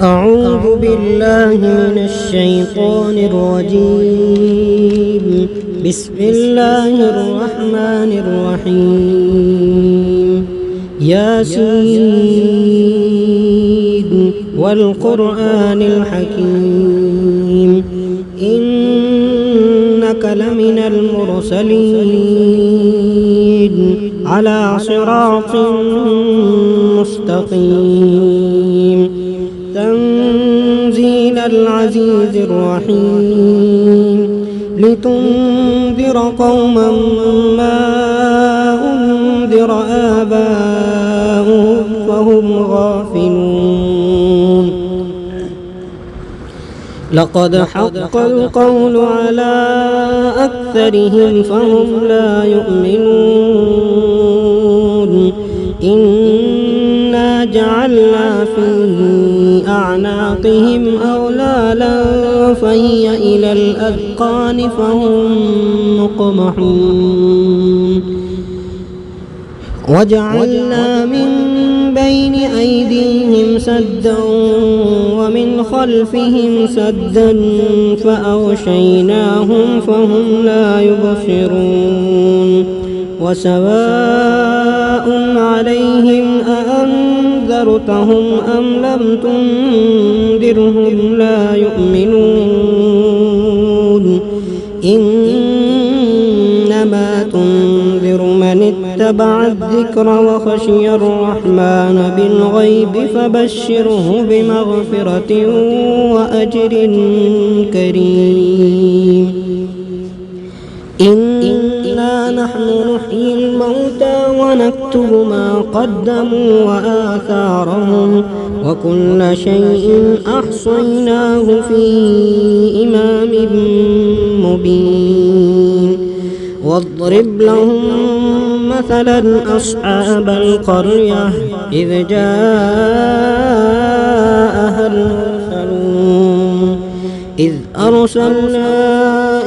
أعوذ بالله من الشيطان الرجيم. بسم الله الرحمن الرحيم. ياسين والقرآن الحكيم إنك لمن المرسلين على صراط مستقيم تنزيل العزيز الرحيم لتنذر قوما ما أنذر آباؤهم فهم غافلون. لقد حق القول على أكثرهم فهم لا يؤمنون. إنا جعلنا في أعناقهم أغلالا فهي إلى الأذقان فهم مقمحون. وجعلنا من بين أيديهم سدا ومن خلفهم سدا فأغشيناهم فهم لا يبصرون. وسواء عليهم أأنذرتهم أم لم تنذرهم لا يؤمنون. إنما تنذر من اتبع الذكر وخشي الرحمن بالغيب فبشره بمغفرة وأجر كريم. إنا نحن نحيي الموتى ونكتب ما قدموا وآثارهم وكل شيء أحصيناه في إمام مبين. واضرب لهم مثلا أصحاب القرية إذ جاءها المرسلون إذ أرسلنا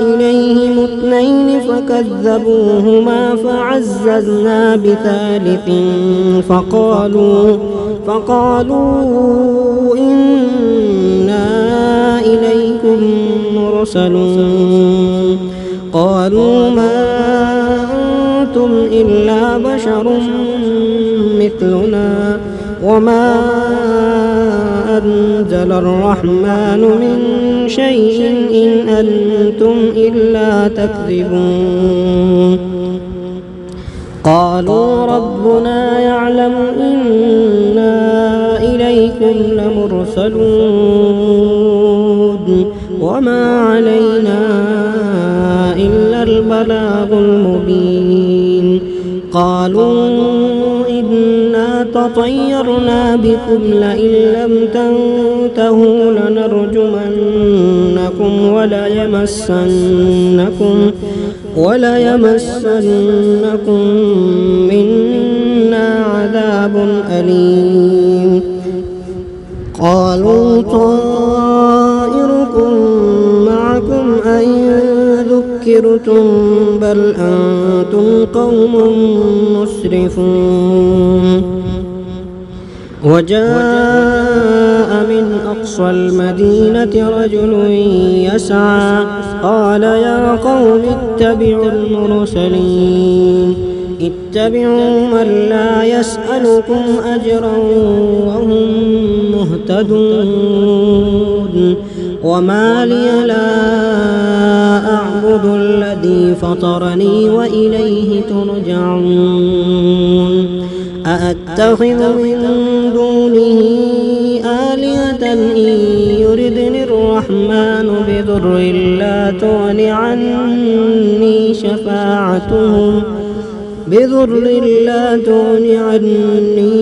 إليهم اثنين فكذبوهما فعززنا بثالث فقالوا إنا إليكم مرسلون. قالوا ما أنتم إلا بشر مثلنا وما أنزل الرحمن من شيء إن أنتم إلا تكذبون. قالوا ربنا يعلم إنا إليكم لمرسلون وما علينا إلا البلاغ المبين. قالوا إنا تطيرنا بكم لئن لم تنتهوا لنرجمنكم وليمسنكم منا عذاب أليم. قالوا طائركم معكم أن ذكرتم بل أنتم قوم مسرفون. وجاء من أقصى المدينة رجل يسعى قال يا قوم اتبعوا المرسلين اتبعوا من لا يسألكم أجرا وهم مهتدون. وما لي لا أعبد الذي فطرني وإليه ترجعون. أأتخذ من دونه آلهة إن يردني الرحمن بضر لا تغن عني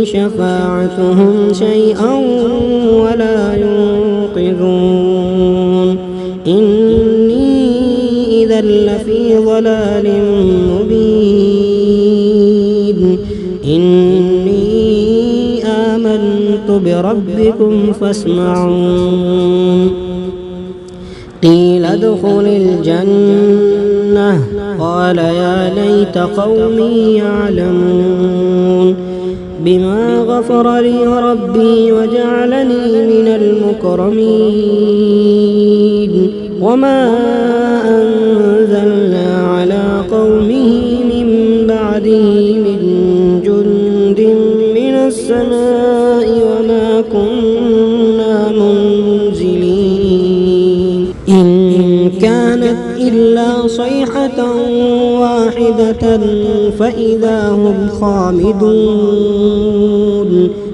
شفاعتهم شيئا ولا ينقذون. إني إذا لفي ضلال مبين. إني آمنت بربكم فاسمعون. قيل ادخل الجنة قال يا ليت قومي يعلمون. بما غفر لي ربي وجعلني من المكرمين وما أنزلنا على قومه من بعده من جند من السماء وما كنا منزلين إن كانت إلا صيحة واحدة فإذا هم خامدون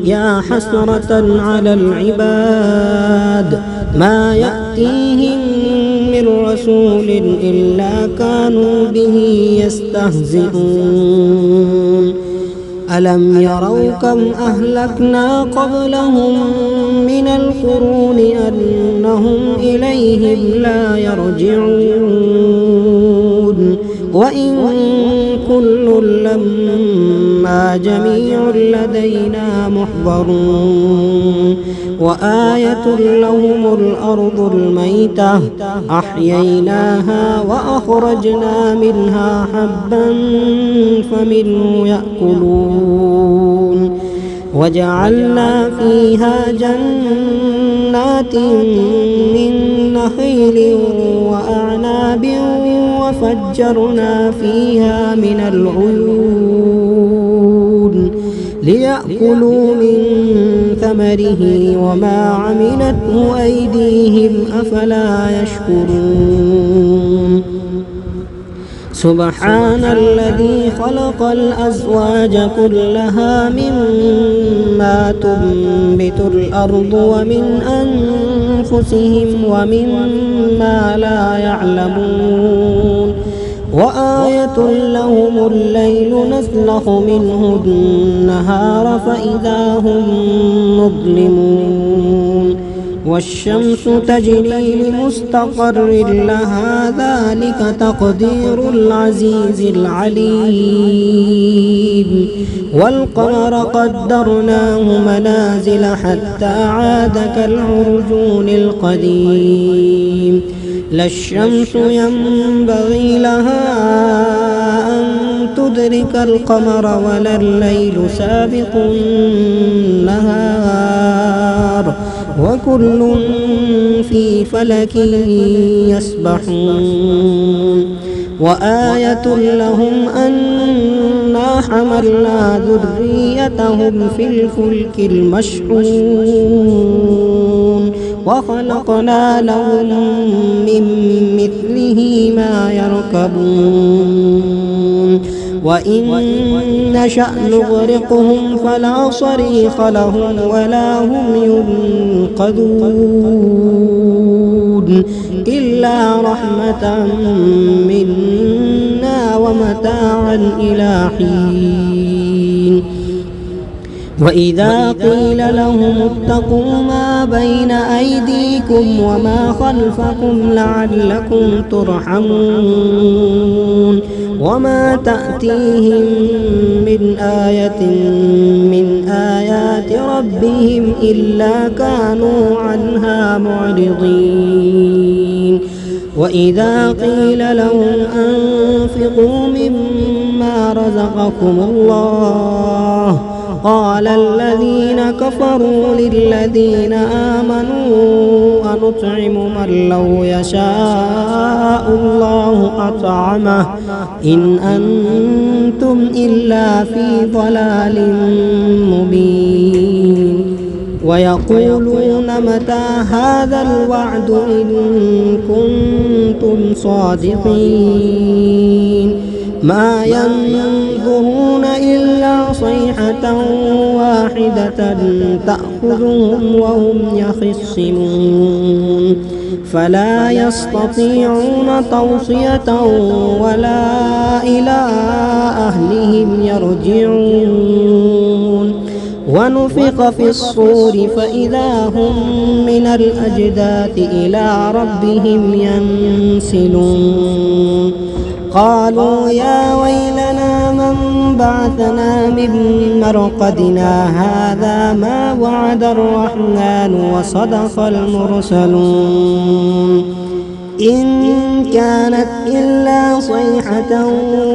يا حسرة على العباد ما يأتيهم من رسول إلا كانوا به يستهزئون ألم يروا كم أهلكنا قبلهم من القرون أنهم إليهم لا يرجعون وإن كل لما جميع لدينا محضرون وآية لهم الأرض الميتة أحييناها وأخرجنا منها حبا فمنه يأكلون وجعلنا فيها جنات من نخيل وأعناب وفجرنا فيها من العيون ليأكلوا من ثمره وما عملته أيديهم أفلا يشكرون سبحان الذي خلق الأزواج كلها مما تنبت الأرض ومن أنفسهم ومما لا يعلمون وآية لهم الليل نسلخ منه النهار فإذا هم مظلمون والشمس تجري لمستقر لها ذلك تقدير العزيز العليم والقمر قدرناه منازل حتى عاد كالعرجون القديم لا الشمس ينبغي لها أن تدرك القمر ولا الليل سابق النهار وكل في فلك يسبحون وآية لهم أنا حملنا ذريتهم في الفلك المشحون وخلقنا لهم من مثله ما يركبون وإن نشأ نغرقهم فلا صريخ لهم ولا هم ينقذون إلا رحمة منا ومتاعا إلى حين وإذا قيل لهم اتقوا ما بين أيديكم وما خلفكم لعلكم ترحمون وما تأتيهم من آية من آيات ربهم إلا كانوا عنها معرضين وإذا قيل لهم أنفقوا مما رزقكم الله قال الذين كفروا للذين آمنوا أنطعم من لو يشاء الله أطعمه إن أنتم إلا في ضلال مبين ويقولون متى هذا الوعد إن كنتم صادقين ما ينظرون إلا صيحة واحدة تأخذهم وهم يخصمون فلا يستطيعون توصية ولا إلى أهلهم يرجعون ونفخ في الصور فإذا هم من الأجداث إلى ربهم ينسلون قالوا يا ويلنا من بعثنا من مرقدنا هذا ما وعد الرحمن وصدق المرسلون إن كانت إلا صيحة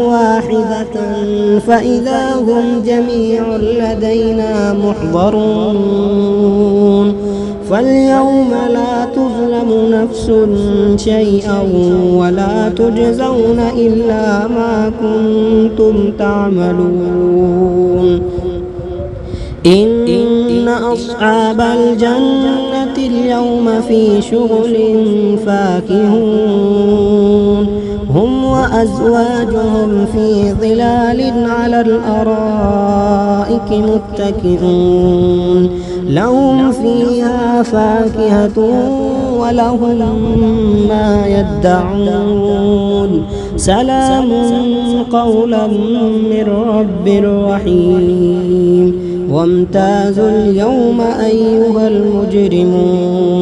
واحدة فإذا هم جميع لدينا محضرون فاليوم لا تظلم نفس شيئا ولا تجزون إلا ما كنتم تعملون إن أصحاب الجنة اليوم في شغل فاكهون هم وأزواجهم في ظلال على الأرائك متكئون لهم فيها فاكهة ولهم ما يدعون سلام قولا من رب رحيم وامتازوا اليوم أيها المجرمون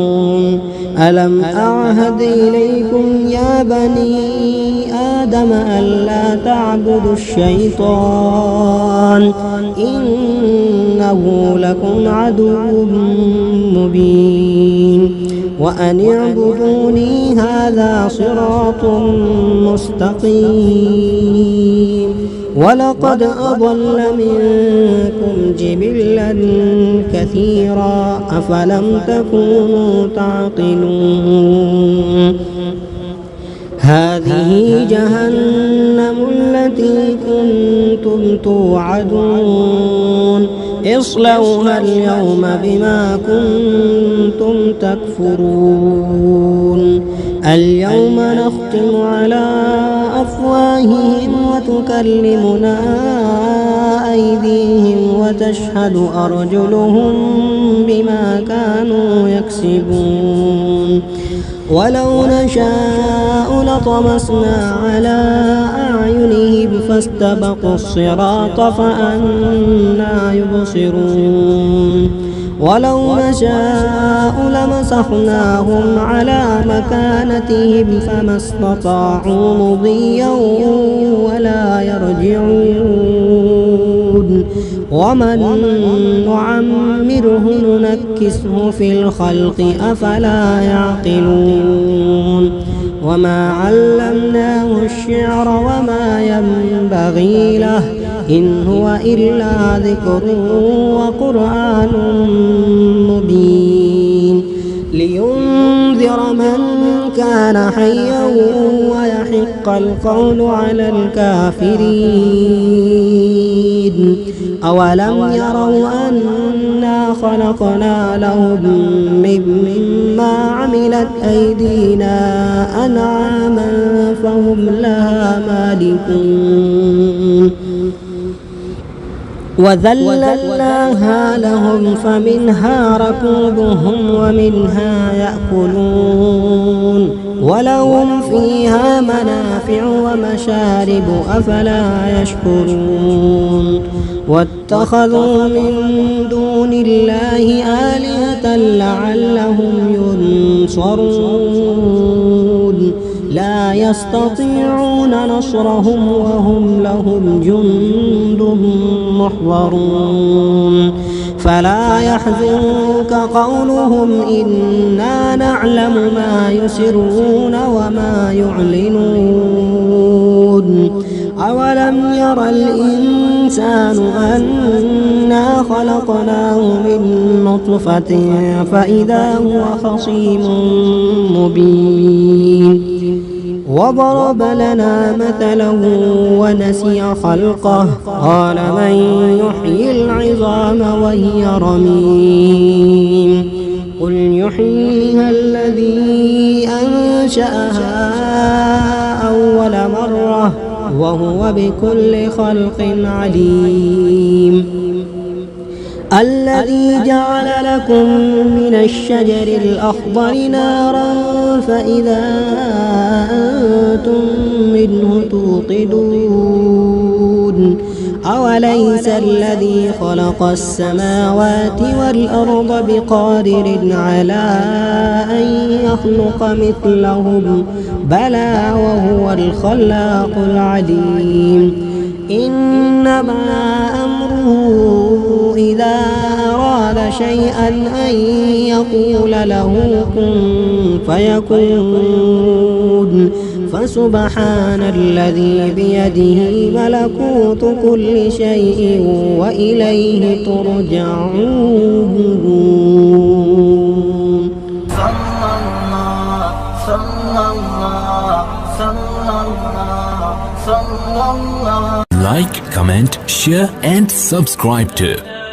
ألم أعهد إليكم يا بني آدم ألا تعبدوا الشيطان إنه لكم عدو مبين وأن اعبدوني هذا صراط مستقيم ولقد أضل منكم جبلا كثيرا أفلم تكونوا تعقلون هذه جهنم التي كنتم توعدون اصلوها اليوم بما كنتم تكفرون اليوم نختم على أفواههم وتكلمنا أيديهم وتشهد أرجلهم بما كانوا يكسبون ولو نشاء لطمسنا على أعينهم فاستبقوا الصراط فأنى يبصرون ولو نشاء لمسخناهم على مكانتهم فما استطاعوا مضيا ولا يرجعون ومن نعمره ننكسه في الخلق أفلا يعقلون وما علمناه الشعر وما ينبغي له إن هو إلا ذكر وقرآن مبين لينذر من كان حيا ويحق القول على الكافرين أولم يروا أنا خلقنا لهم مما عملت أيدينا أنعاما فهم لها مالكون وذللناها لهم فمنها ركوبهم ومنها يأكلون ولهم فيها منافع ومشارب أفلا يشكرون واتخذوا من دون الله آلهة لعلهم ينصرون لا يستطيعون نصرهم وهم لهم جند محضرون فلا يحزنك قولهم إنا نعلم ما يسرون وما يعلنون أولم ير الإنسان أنا خلقناه من نطفة فإذا هو خصيم مبين وضرب لنا مثلا ونسي خلقه قال من يحيي العظام وهي رميم قل يحييها الذي أنشأها أول مرة وهو بكل خلق عليم الذي جعل لكم من الشجر الأخضر نارا فإذا أنتم منه توقدون أوليس الذي خلق السماوات والأرض بقادر على أن يخلق مثلهم بلى وهو الخلاق العليم إنما أمره إذا أراد شيئا أن يقول له كن فيكون وسبحان الذي بيده ملكوت كل شيء وإليه ترجعون. Like, comment, share and subscribe to